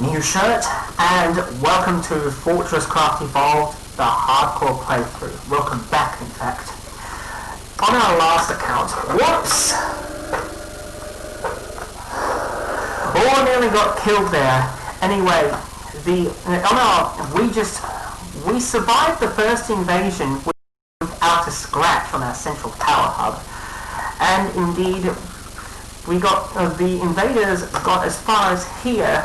New shirt, and welcome to FortressCraft Evolved, the hardcore playthrough. Welcome back, in fact. On our last account, whoops! Oh, nearly got killed there. Anyway, we survived the first invasion without a scratch on our central power hub, and indeed, the invaders got as far as here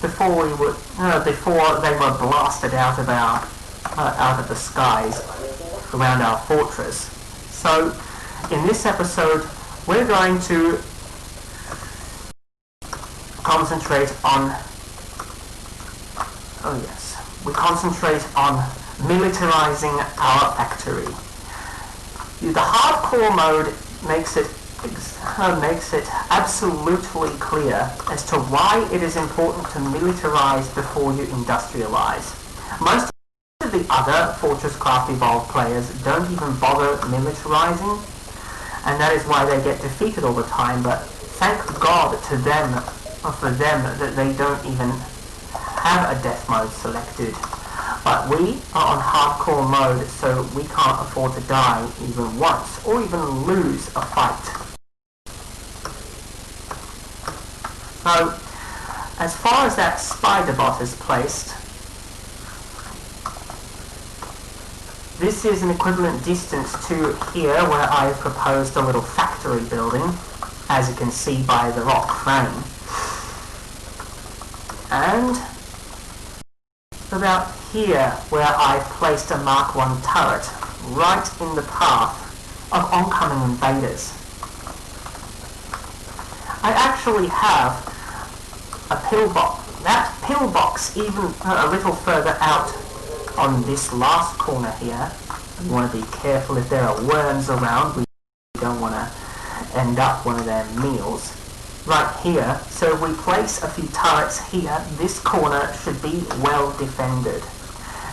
before they were blasted out of the skies around our fortress. So, in this episode, we're going to concentrate on militarizing our factory. The hardcore mode makes it absolutely clear as to why it is important to militarize before you industrialize. Most of the other FortressCraft Evolved players don't even bother militarizing, and that is why they get defeated all the time, but thank God for them that they don't even have a death mode selected. But we are on hardcore mode, so we can't afford to die even once, or even lose a fight. So, as far as that spider bot is placed, this is an equivalent distance to here where I've proposed a little factory building, as you can see by the rock frame. And about here where I've placed a Mark 1 turret, right in the path of oncoming invaders. I actually have a pillbox. That pillbox even a little further out on this last corner here. We want to be careful if there are worms around. We don't want to end up one of their meals. Right here, so if we place a few turrets here, this corner should be well defended.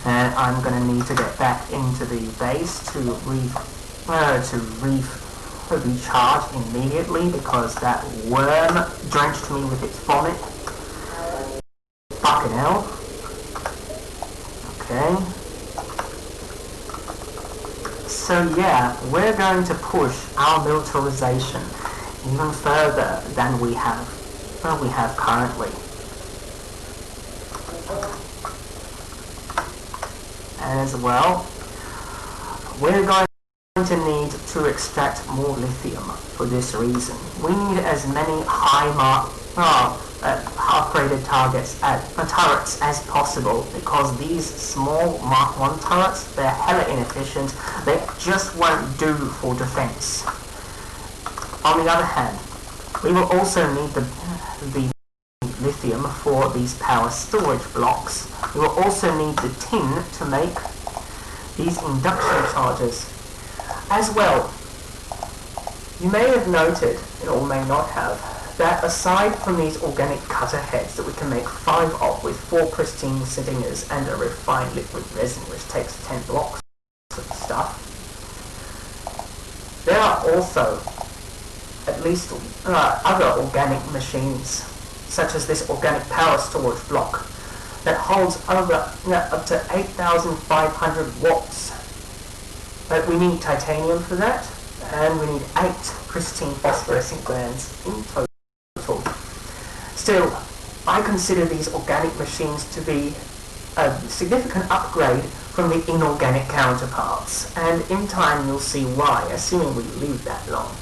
And I'm going to need to get back into the base to recharge immediately because that worm drenched me with its vomit. Fucking hell. Okay. So yeah, we're going to push our militarization even further than we have currently. And as well, we're going to need to extract more lithium for this reason. We need as many upgraded turrets as possible, because these small Mark 1 turrets, they're hella inefficient. They just won't do for defense. On the other hand, we will also need the lithium for these power storage blocks. We will also need the tin to make these induction chargers. As well, you may have noted, or may not have, that aside from these organic cutter heads that we can make 5 of with 4 pristine stingers and a refined liquid resin which takes 10 blocks of stuff, there are also at least other organic machines, such as this organic power storage block that holds up to 8,500 watts. But we need titanium for that, and we need 8 pristine phosphorescent glands in total. Still, I consider these organic machines to be a significant upgrade from the inorganic counterparts, and in time you'll see why, assuming we live that long.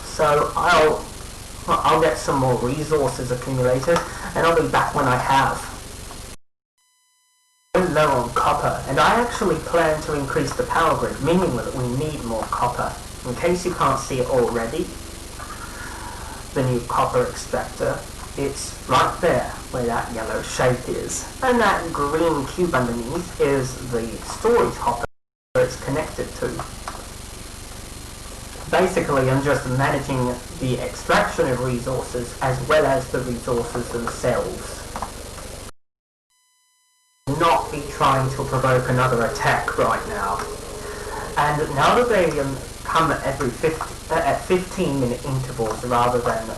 So I'll get some more resources accumulated, and I'll be back when I have. We're low on copper, and I actually plan to increase the power grid, meaning that we need more copper. In case you can't see it already, the new copper extractor, it's right there where that yellow shape is. And that green cube underneath is the storage hopper it's connected to. Basically, I'm just managing the extraction of resources as well as the resources themselves. Not be trying to provoke another attack right now. And now that they come at 15-minute intervals rather than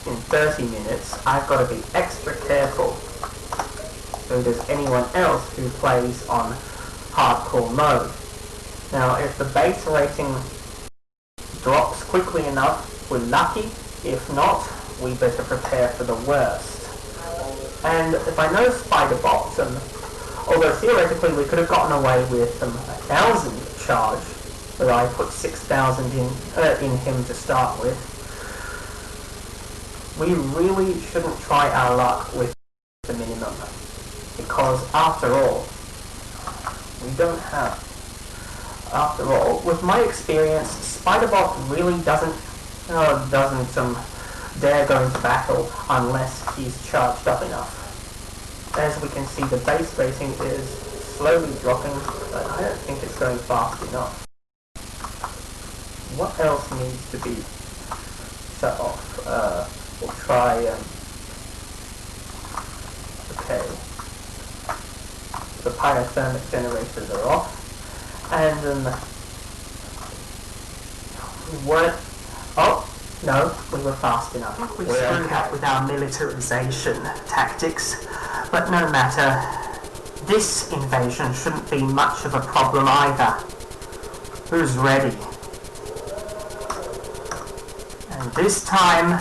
in 30 minutes, I've got to be extra careful so does anyone else who plays on hardcore mode. Now, if the base rating drops quickly enough, we're lucky. If not, we better prepare for the worst. And if I know Spider-Bot, although theoretically we could have gotten away with 1,000 charge, but I put 6,000 in him to start with, we really shouldn't try our luck with the minimum, because after all, with my experience, Spider-Bot really doesn't dare go into battle unless he's charged up enough. As we can see, the base rating is slowly dropping, but I don't think it's going fast enough. What else needs to be shut off? We'll try, okay. The pyrothermic generators are off. And we weren't, oh, no, we were fast enough. We screwed up with our militarization tactics, but no matter. This invasion shouldn't be much of a problem either. Who's ready? And this time,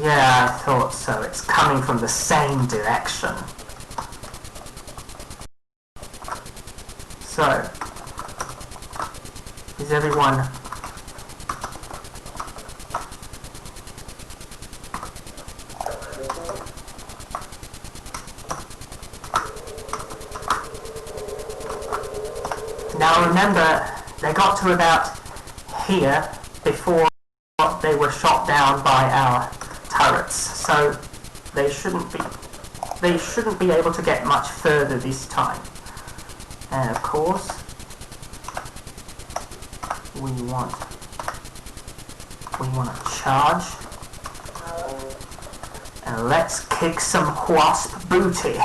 yeah, I thought so. It's coming from the same direction. So, is everyone now? Remember, they got to about here before they were shot down by our turrets, so they shouldn't be able to get much further this time. And of course, we want to charge, and let's kick some wasp booty.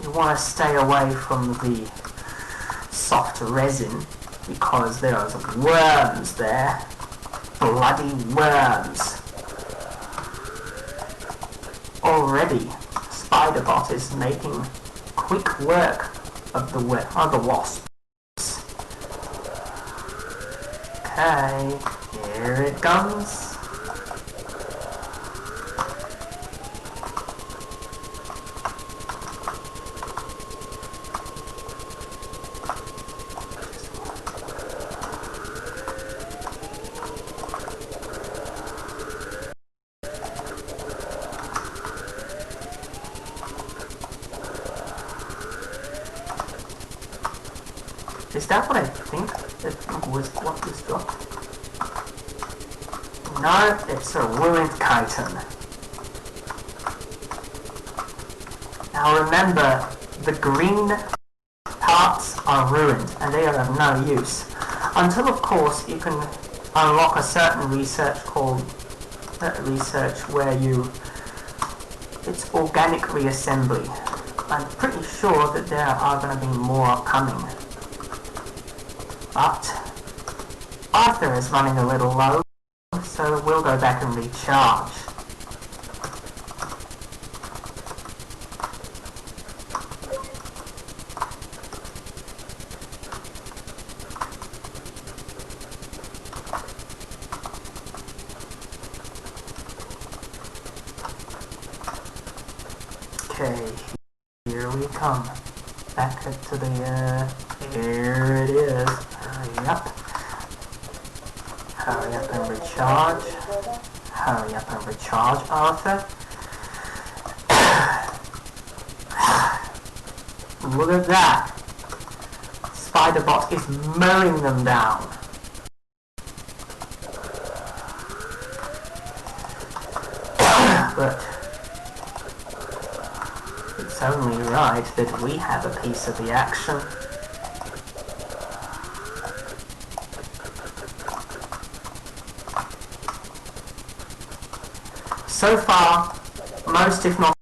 You want to stay away from the soft resin because there's worms there, bloody worms. Already, Spider-Bot is making quick work of the wasps. Okay, here it comes. Is that what I think? Was what was dropped? No, it's a ruined chitin. Now remember, the green parts are ruined and they are of no use. Until of course you can unlock a certain research called research where it's organic reassembly. I'm pretty sure that there are going to be more coming. But Arthur is running a little low, so we'll go back and recharge. Okay, here we come. Back to the, here it is. Hurry up. Hurry up and recharge. Hurry up and recharge, Arthur. Look at that. Spider-Bot is mowing them down. But it's only right that we have a piece of the action. So far, most if not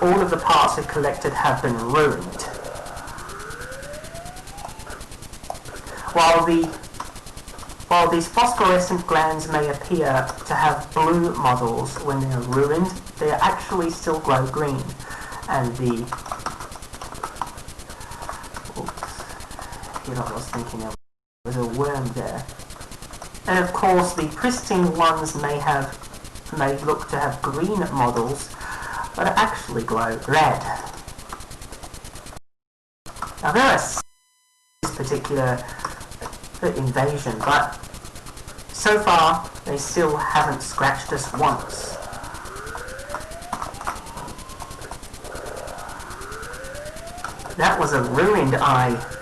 all of the parts we've collected have been ruined. While the While these phosphorescent glands may appear to have blue models when they are ruined, they actually still glow green. And the... Oops. Here I was thinking there was a worm there. And of course the pristine ones may look to have green models, but actually glow red. Now there are this particular invasion, but so far they still haven't scratched us once. That was a ruined eye.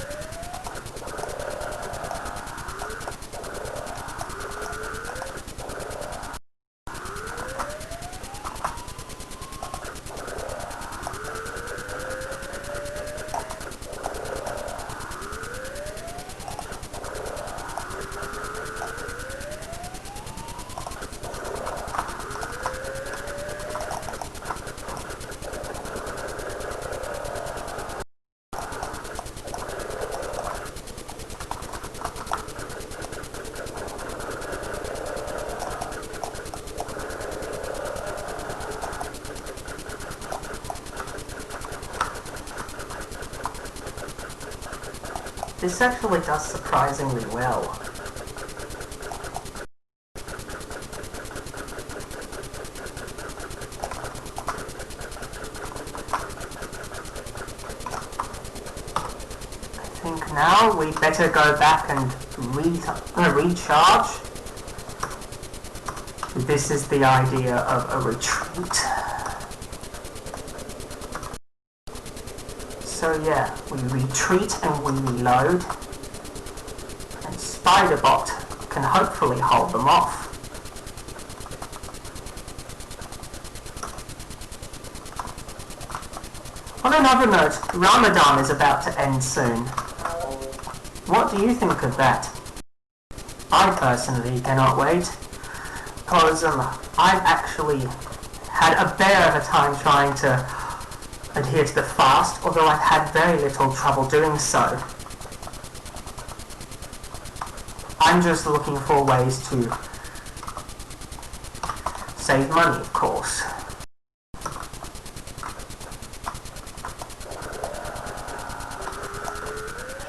This actually does surprisingly well. I think now we better go back and recharge. This is the idea of a retreat. So yeah, we retreat and we reload, and Spiderbot can hopefully hold them off. On another note, Ramadan is about to end soon. What do you think of that? I personally cannot wait, because I've actually had a bear of a time trying to adhere to the fast, although I've had very little trouble doing so. I'm just looking for ways to save money, of course.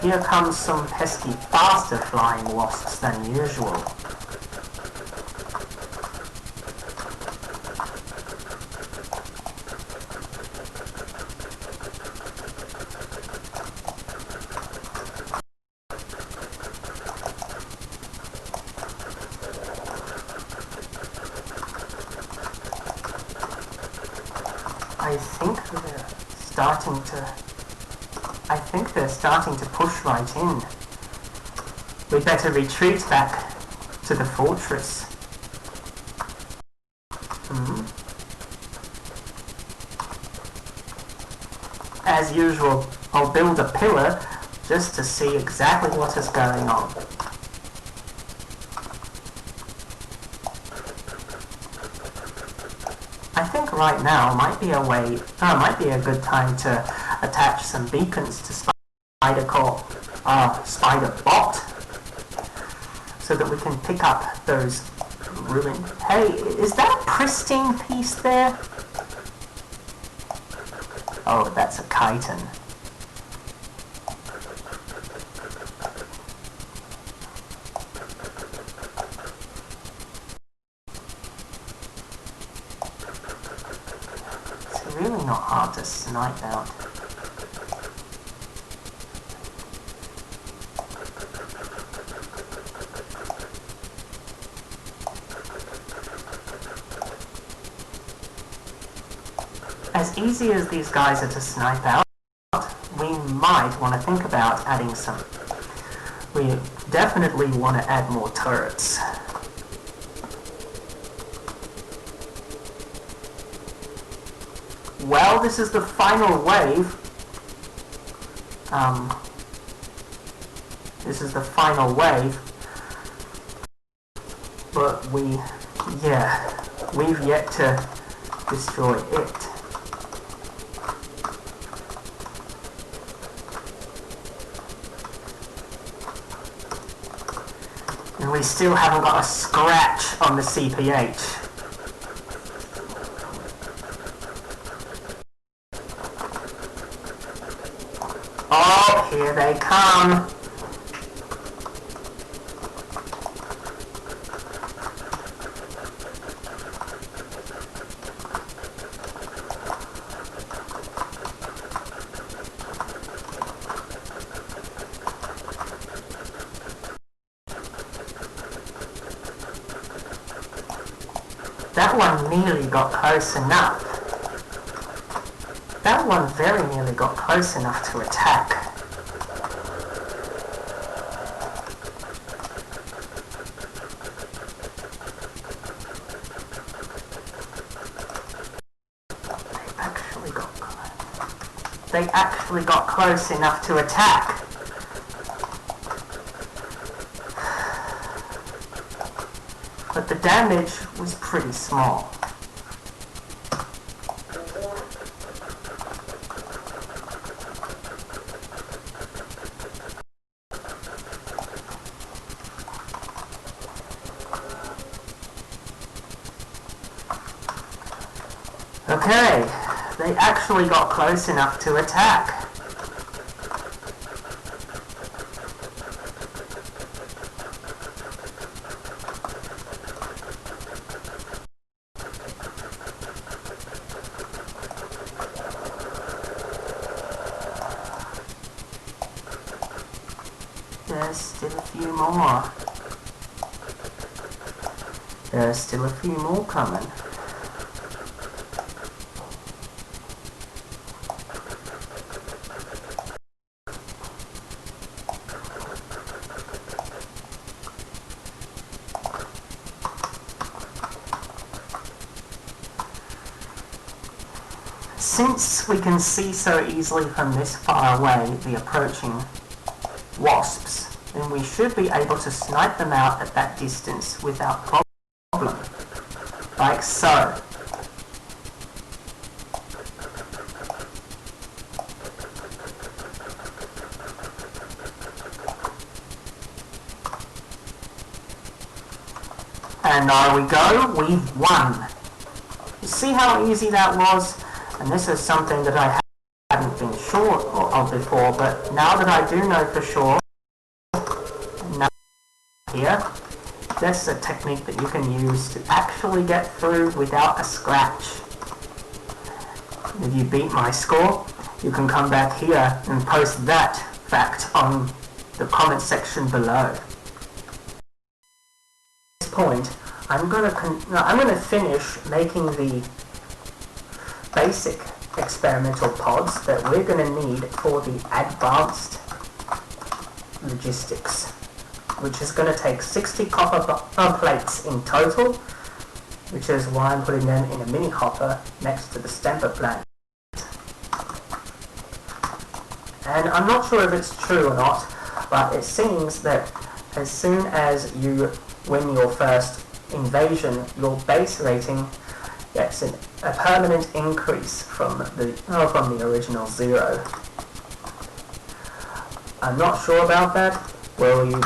Here comes some pesky faster flying wasps than usual. I think they're starting to push right in. We better retreat back to the fortress. As usual, I'll build a pillar just to see exactly what is going on. I think right now might be a good time to attach some beacons to Spiderbot, so that we can pick up those ruined... Hey, is that a pristine piece there? Oh, that's a chitin. It's really not hard to snipe out. As easy as these guys are to snipe out, we might want to think about adding some. We definitely want to add more turrets. Well, this is the final wave. This is the final wave. But we've yet to destroy it. And we still haven't got a scratch on the CPH. Oh, here they come. That one nearly got close enough. That one very nearly got close enough to attack. They actually got close enough to attack. But the damage was pretty small. Okay, they actually got close enough to attack. There's still a few more. There's still a few more coming. Since we can see so easily from this far away the approaching wasps, then we should be able to snipe them out at that distance without problem, like so. And there we go, we've won. You see how easy that was? And this is something that I hadn't been sure of before, but now that I do know for sure, now here, that's a technique that you can use to actually get through without a scratch. If you beat my score, you can come back here and post that fact on the comment section below. At this point, I'm gonna finish making the basic experimental pods that we're going to need for the advanced logistics, which is going to take 60 copper plates in total, which is why I'm putting them in a mini hopper next to the stamper plant. And I'm not sure if it's true or not, but it seems that as soon as you win your first invasion, your base rating gets a permanent increase from the original 0. I'm not sure about that. Will you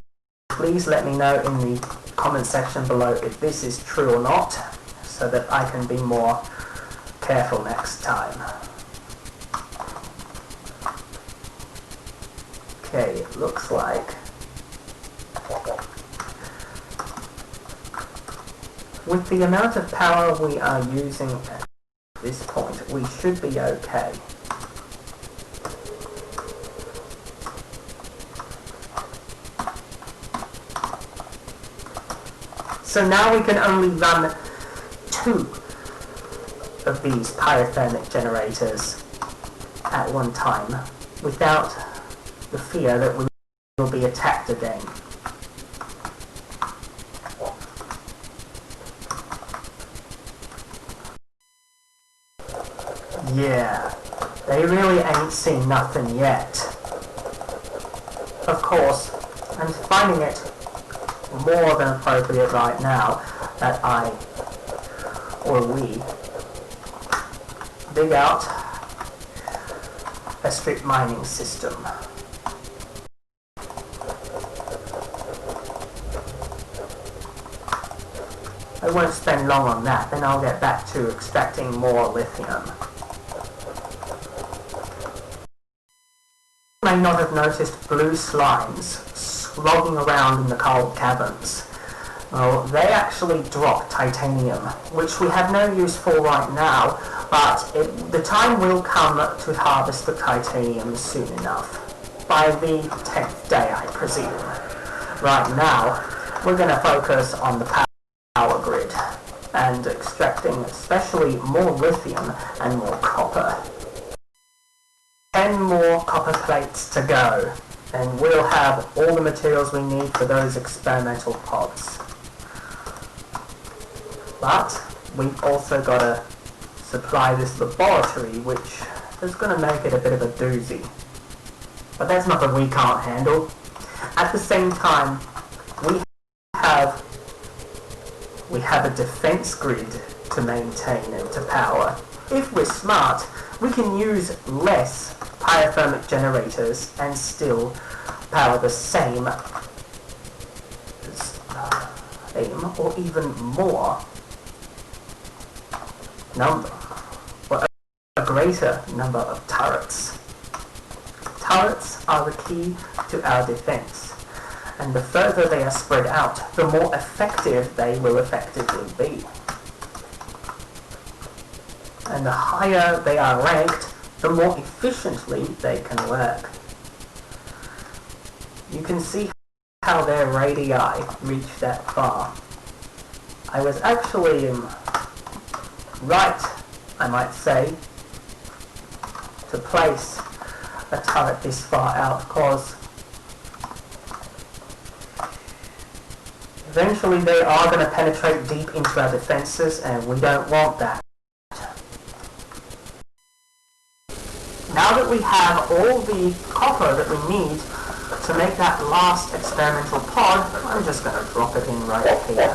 please let me know in the comment section below if this is true or not, so that I can be more careful next time. Okay, it looks like with the amount of power we are using at this point, we should be okay. So now we can only run 2 of these pyrothermic generators at one time without the fear that we will be attacked again. Yeah, they really ain't seen nothing yet. Of course, I'm finding it more than appropriate right now that we dig out a strip mining system. I won't spend long on that, then I'll get back to extracting more lithium. You may not have noticed blue slimes slogging around in the coal caverns. Well, they actually drop titanium, which we have no use for right now, but the time will come to harvest the titanium soon enough. By the 10th day, I presume. Right now, we're going to focus on the power grid and extracting especially more lithium and more copper. 10 more copper plates to go, and we'll have all the materials we need for those experimental pods. But we've also got to supply this laboratory, which is going to make it a bit of a doozy. But that's nothing we can't handle. At the same time, we have a defense grid to maintain and to power. If we're smart, we can use less pyothermic generators and still power the same or even more number, or a greater number of turrets. Turrets are the key to our defense, and the further they are spread out, the more effective they will effectively be. And the higher they are ranked, the more efficiently they can work. You can see how their radii reach that far. I was actually right, I might say, to place a turret this far out, because eventually they are going to penetrate deep into our defenses, and we don't want that. Now that we have all the copper that we need to make that last experimental pod, I'm just going to drop it in right here.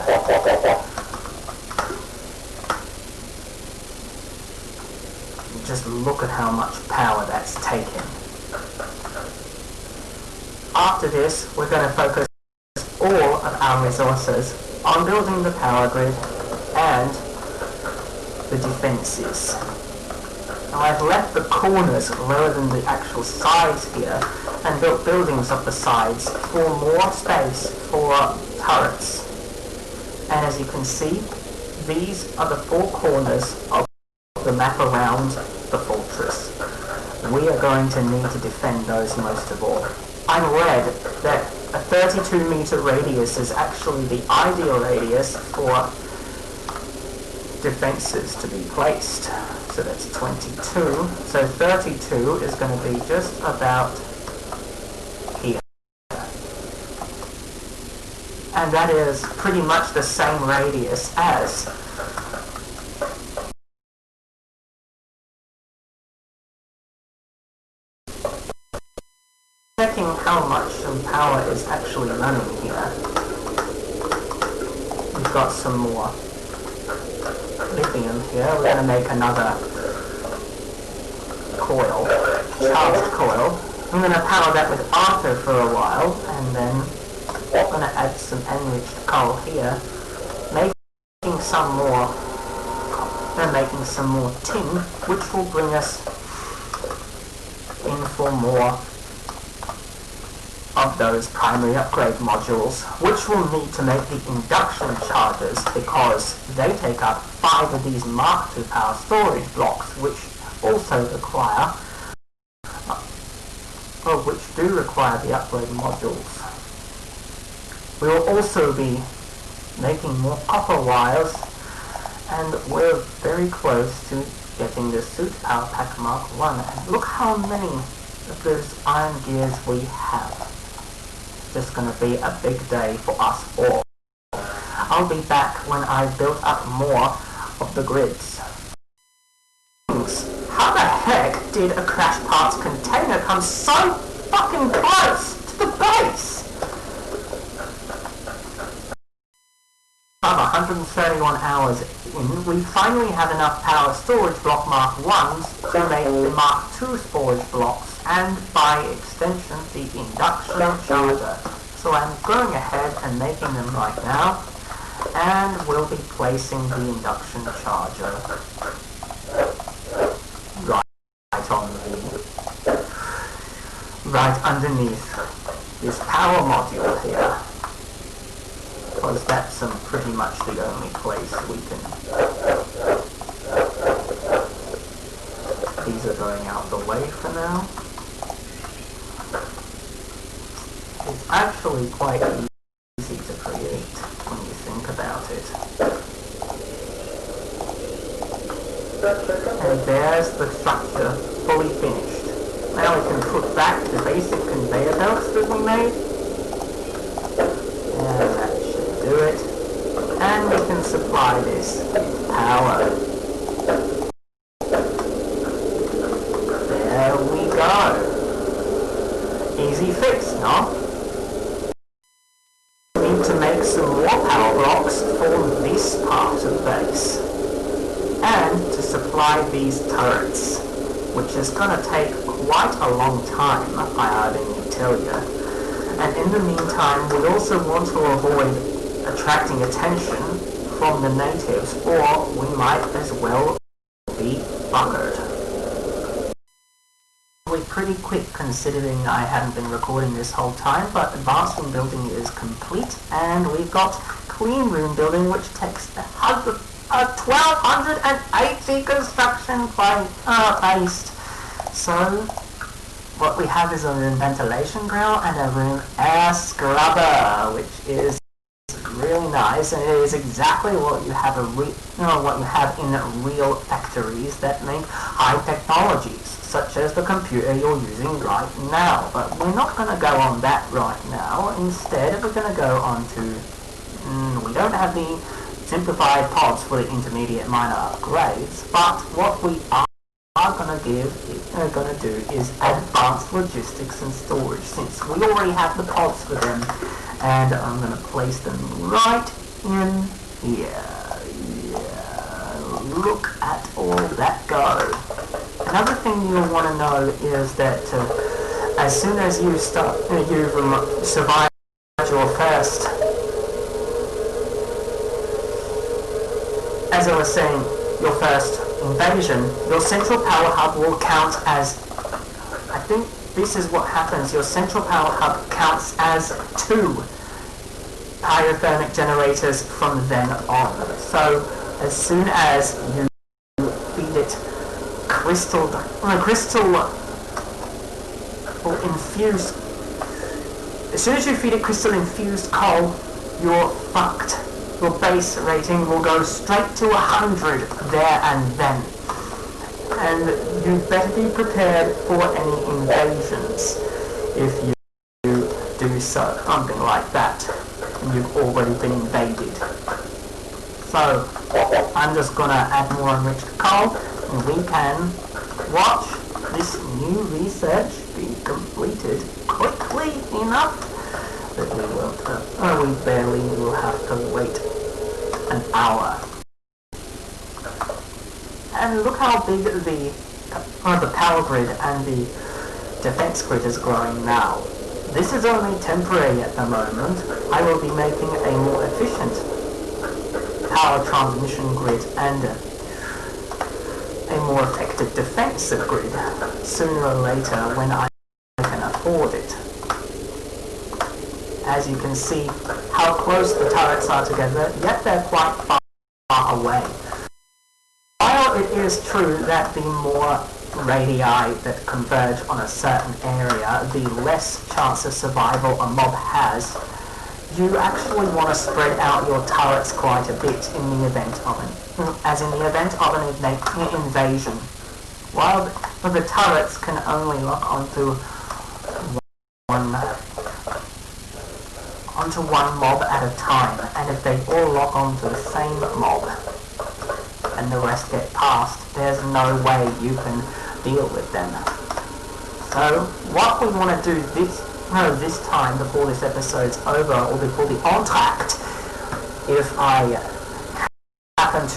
Just look at how much power that's taken. After this, we're going to focus all of our resources on building the power grid and the defenses. Now I've left the corners lower than the actual sides here and built buildings up the sides for more space for turrets. And as you can see, these are the four corners of the map around the fortress. We are going to need to defend those most of all. I read that a 32-meter radius is actually the ideal radius for defenses to be placed. So that's 22. So 32 is going to be just about here. And that is pretty much the same radius as checking how much power is actually running here. We've got some more lithium here. We're going to make another coil, charged coil. I'm going to power that with Arthur for a while, and then I'm going to add some enriched coal here, making some more tin, which will bring us in for more of those primary upgrade modules, which we'll need to make the induction chargers, because they take up 5 of these Mark II power storage blocks, which also require, which do require the upgrade modules. We will also be making more copper wires, and we're very close to getting the Suit Power Pack Mark I. And look how many of those iron gears we have. Just going to be a big day for us all. I'll be back when I've built up more of the grids. How the heck did a crash parts container come so fucking close to the base? I'm 131 hours in, we finally have enough power storage block Mark 1s to make the Mark II storage blocks, and by extension the induction charger. So I'm going ahead and making them right now, and we'll be placing the induction charger right underneath this power module here, because that's pretty much the only place we can. These are going out the way for now. It's actually quite easy to create when you think about it. And there's the structure fully finished. Now we can put back the basic conveyor belts that we made. And that should do it. And we can supply this with power. There we go. Easy fix, no? We need to make some more power blocks for this part of the base. And to supply these turrets, which is going to take quite a long time, I hardly tell you. And in the meantime, we also want to avoid attracting attention from the natives, or we might as well be buggered. We're pretty quick considering I haven't been recording this whole time, but advanced room building is complete, and we've got clean room building, which takes 1280 construction based. So what we have is a room ventilation grill and a room air scrubber, which is really nice, and it is exactly what you have what you have in real factories that make high technologies, such as the computer you're using right now. But we're not going to go on that right now. Instead, we're going to go on to we don't have the simplified pods for the intermediate minor upgrades, but what we are going to do is advanced logistics and storage, since we already have the pods for them, and I'm going to place them right in here. Yeah, look at all that go. Another thing you'll want to know is that as soon as you start, you've survived your first, as I was saying, your first invasion, your central power hub will count as, I think this is what happens, your central power hub counts as 2 pyothermic generators from then on. So as soon as you feed it crystal or infused, as soon as you feed it crystal infused coal, you're fucked. Your base rating will go straight to 100 there and then. And you better be prepared for any invasions if you do something like that and you've already been invaded. So I'm just gonna add more enriched coal, and we can watch this new research be completed quickly enough that we barely will have to wait an hour. And look how big the power grid and the defense grid is growing now. This is only temporary at the moment. I will be making a more efficient power transmission grid and a more effective defense grid sooner or later when I can afford it. As you can see how close the turrets are together, yet they're quite far away. While it is true that the more radii that converge on a certain area, the less chance of survival a mob has, you actually want to spread out your turrets quite a bit in the event of an invasion. While the turrets can only lock onto one mob at a time, and if they all lock onto the same mob and the rest get past, there's no way you can deal with them. So what we want to do this time before this episode's over, or before the entr'acte, if I happen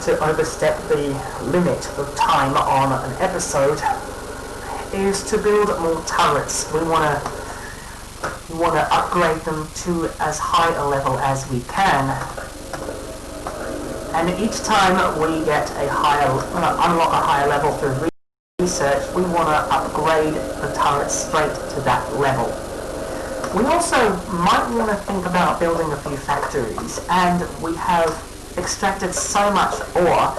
to overstep the limit of time on an episode, is to build more turrets. We want to We want to upgrade them to as high a level as we can. And each time we get a higher, unlock a higher level through research, we want to upgrade the turret straight to that level. We also might want to think about building a few factories, and we have extracted so much ore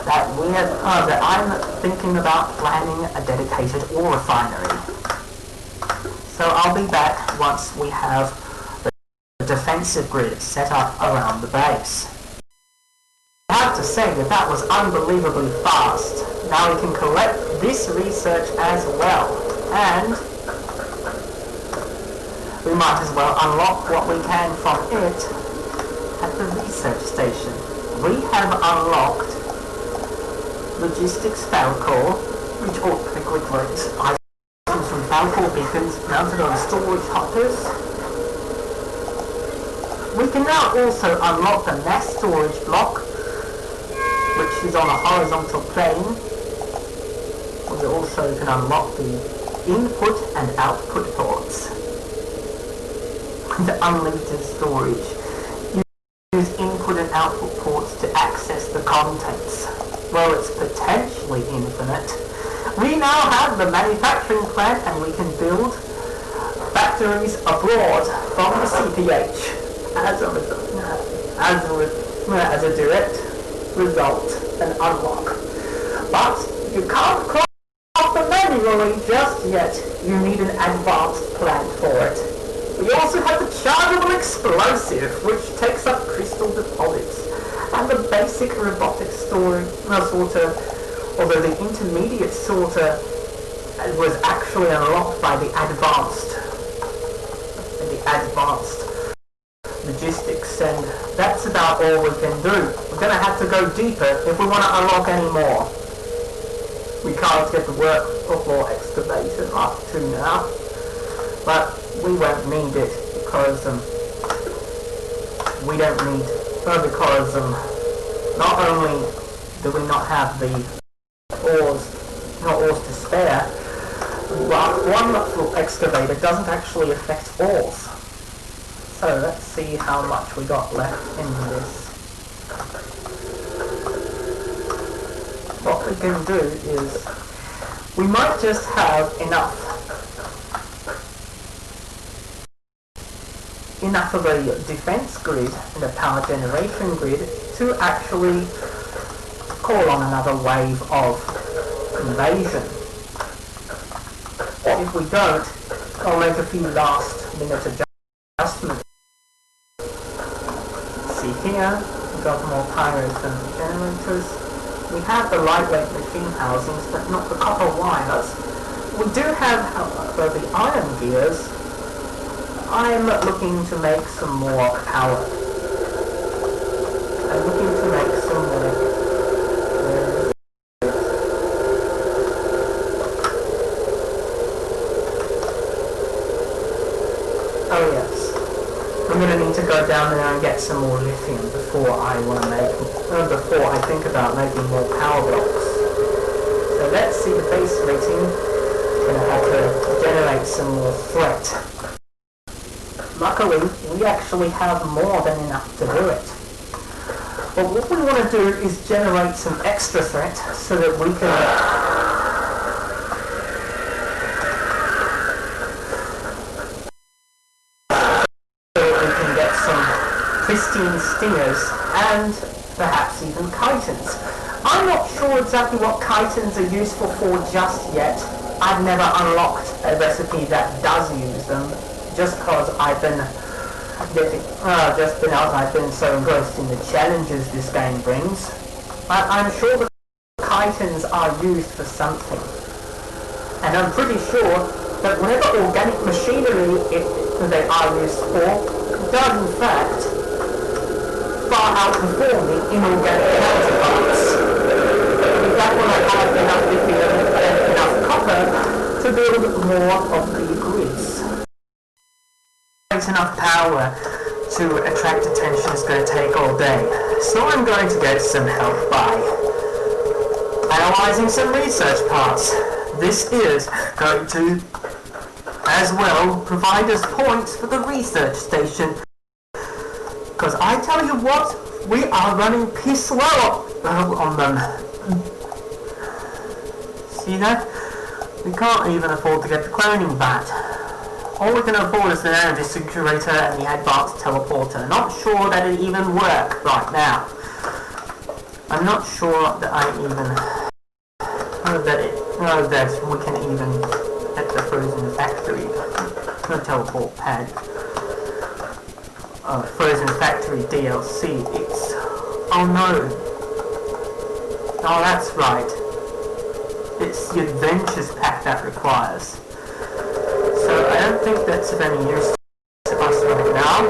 that that I'm thinking about planning a dedicated ore refinery. So I'll be back once we have the defensive grid set up around the base. I have to say that was unbelievably fast. Now we can collect this research as well, and we might as well unlock what we can from it at the research station. We have unlocked logistics Falcor, which automatically items from Falcor beacons mounted on storage hoppers. We can now also unlock the mass storage block, which is on a horizontal plane. We also can unlock the input and output ports. The unlimited storage. Use input and output ports to access the contents. Well, it's potentially infinite. We now have the manufacturing plant, and we can build factories abroad from the CPH as a direct result and unlock. But you can't craft them manually just yet. You need an advanced plan for it. We also have the chargeable explosive, which takes up crystal deposits, and the basic robotic sorter, although the intermediate sorter was actually unlocked by the advanced logistics, and that's about all we can do. We're going to have to go deeper if we want to unlock any more. We can't get the workfloor excavator up to now, but we won't need it because we don't need, because not only do we not have the ores to spare, but one little excavator doesn't actually affect ores. So let's see how much we got left in this. What we can do is, we might just have enough of a defense grid and a power generation grid to actually call on another wave of invasion. If we don't, I'll make a few last minute adjustments. See here, we've got more pyros and generators. We have the lightweight machine housings, but not the copper wires. We do have, however, the iron gears. I'm looking to make some more power. I'm looking to make some more. Oh yes. I'm going to need to go down there and get some more lithium before I think about making more power blocks. So let's see the base rating. I'm going to have to generate some more threat. Luckily, we actually have more than enough to do it. But what we want to do is generate some extra threat so that we can get some pristine stingers and perhaps even chitons. I'm not sure exactly what chitons are useful for just yet. I've never unlocked a recipe that does use them, just because I've been so engrossed in the challenges this game brings. But I'm sure the chitons are used for something. And I'm pretty sure that whatever organic machinery they are used for does in fact far outperform the inorganic counterparts. In fact, when I have enough lithium and enough copper to build more of the grids. Enough power to attract attention is going to take all day, so I'm going to get some help by analyzing some research parts. This is going to as well provide us points for the research station. Because I tell you what, we are running piss slow on them. See that? We can't even afford to get the cloning bat. All we can afford is the nano-disintegrator and the advanced teleporter. Not sure that it even work right now. I'm not sure that I even that we can even at the frozen factory teleport pad. Frozen Factory DLC. It's... oh no. Oh, that's right. It's the Adventures pack that requires. So I don't think that's of any use to us right now.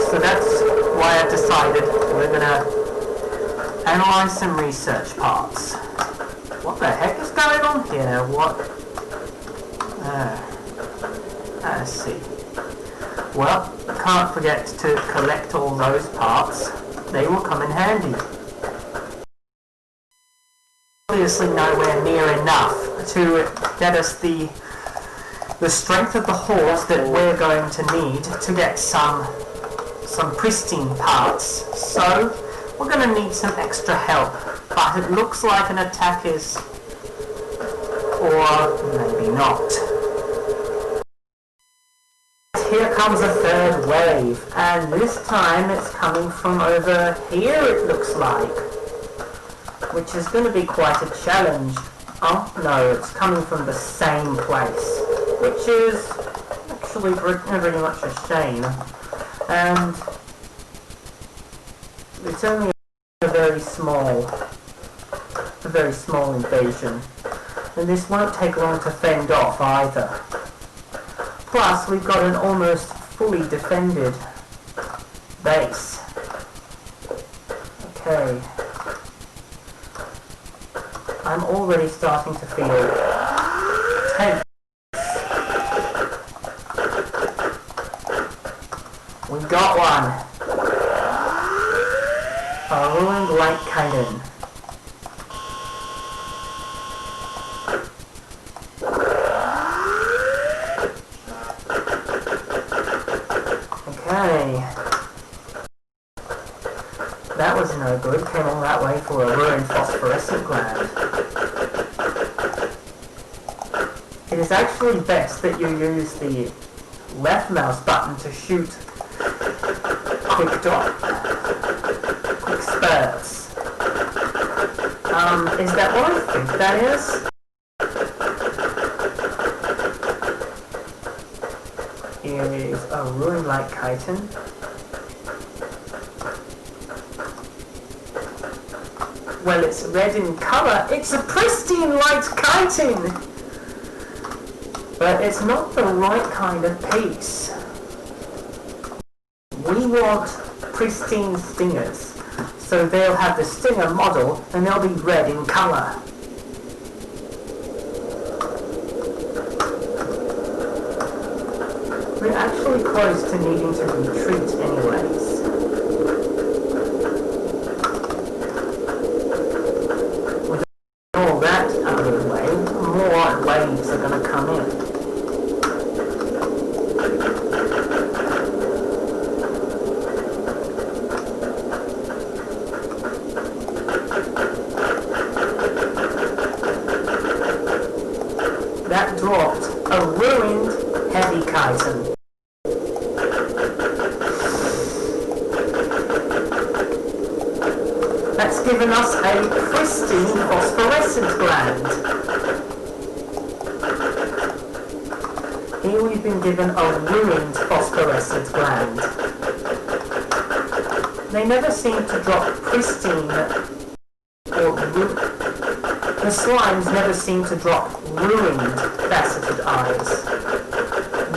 So that's why I've decided we're gonna analyze some research parts. What the heck is going on here? What? Let's see. Well, I can't forget to collect all those parts. They will come in handy. Obviously nowhere near enough to get us the strength of the horse that we're going to need to get some pristine parts. So we're going to need some extra help. But it looks like an attack is... or maybe not. Here comes a third wave, and this time it's coming from over here, it looks like, which is going to be quite a challenge. Oh no, it's coming from the same place, which is actually very much a shame, and it's only a very small invasion, and this won't take long to fend off either. Plus, we've got an almost fully defended base. Okay. I'm already starting to feel tense. We got one. A ruined light cannon. That was no good. Came all that way for a ruined phosphorescent gland. It is actually best that you use the left mouse button to shoot quick spurts. Is that what I think that is? Here is a ruined light chitin. Well, it's red in colour. It's a pristine light chitin! But it's not the right kind of piece. We want pristine stingers. So they'll have the stinger model and they'll be red in colour. We're actually close to needing to retreat anyways. Waves are going to come in. That dropped a ruined heavy chitin. That's given us a pristine phosphorescent gland. Here we've been given a ruined phosphorescent gland. They never seem to drop pristine or the slimes never seem to drop ruined faceted eyes.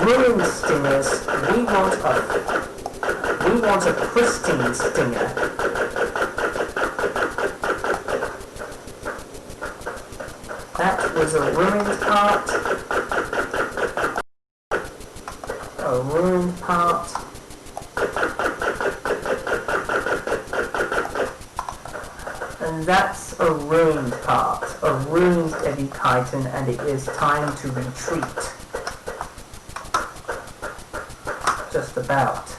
Ruined stingers, we want a pristine stinger. That was a ruined part. A ruined part. And that's a ruined part. A ruined heavy chitin, and it is time to retreat. about.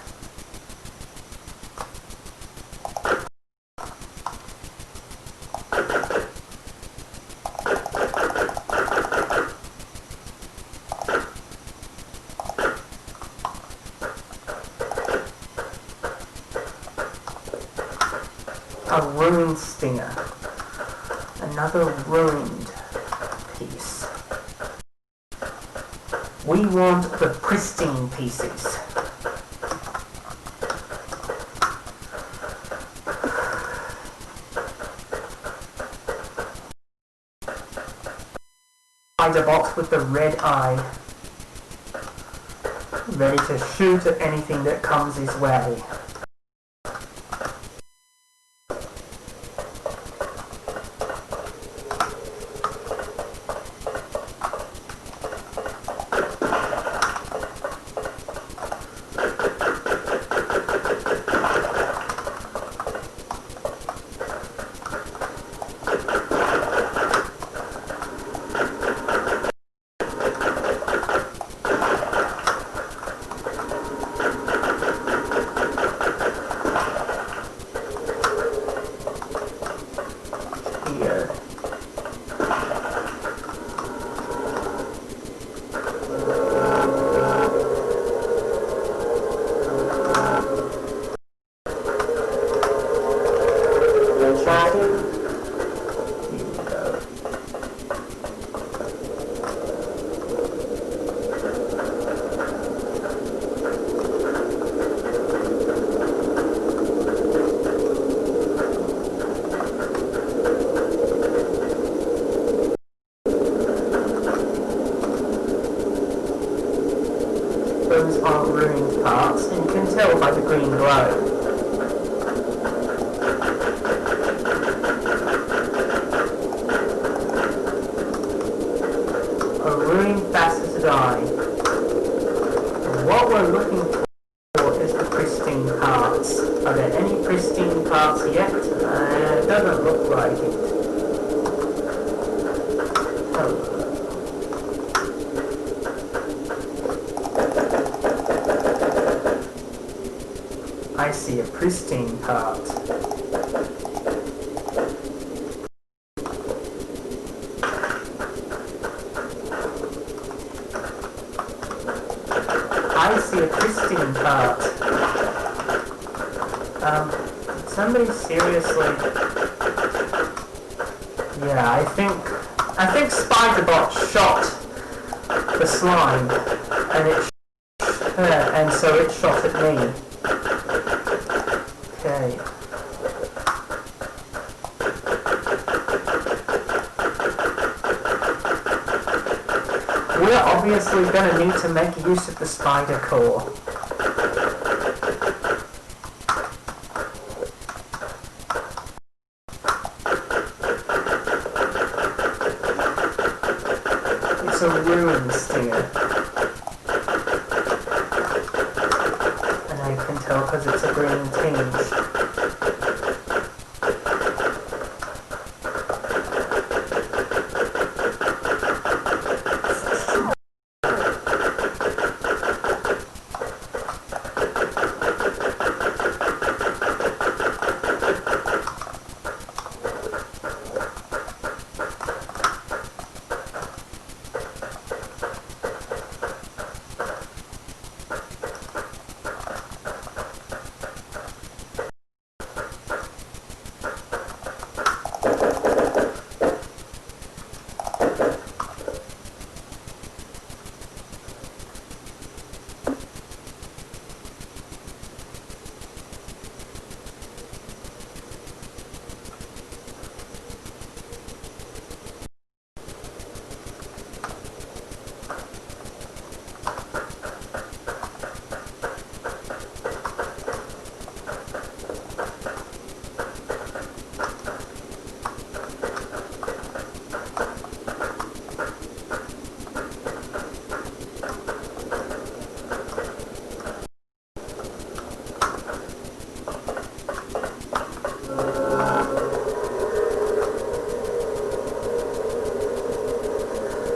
A ruined stinger. Another ruined piece. We want the pristine pieces. Spider box with the red eye, ready to shoot at anything that comes his way. Those are ruined parts, and you can tell by the green glow. A ruined faceted eye. And what we're looking for is the pristine parts. Are there any pristine parts yet? It doesn't look like it. Oh. I see a pristine part. I see a pristine part. Somebody seriously... Yeah, I think Spiderbot shot the slime, and so it shot at me. Okay. We're obviously going to need to make use of the spider core. It's a ruined stinger. And I can tell because it's a green tinge.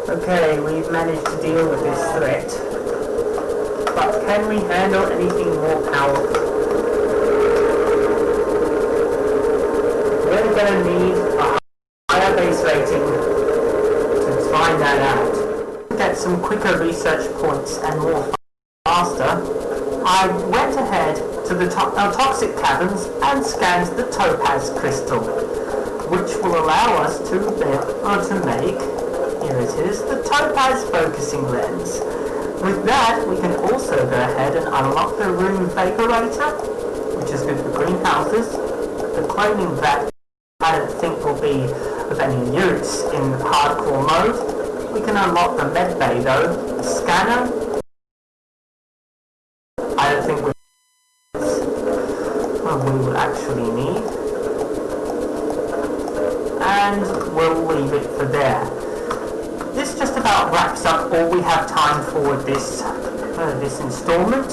Okay, we've managed to deal with this threat But can we handle anything more powerful? We're going to need a higher base rating to find that out. To get some quicker research points and more faster, I went ahead to the toxic caverns and scanned the topaz crystal, which will allow us to make, here it is, the topaz focusing lens. With that, we can also go ahead and unlock the room vaporator, which is good for greenhouses. The cloning vat I don't think will be of any use in hardcore mode. We can unlock the med bay though, the scanner. I don't think we will actually need. And we'll leave it for there. This just about wraps up all we have time for this installment.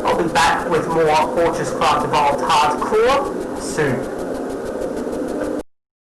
I'll be back with more FortressCraft Evolved Hardcore soon.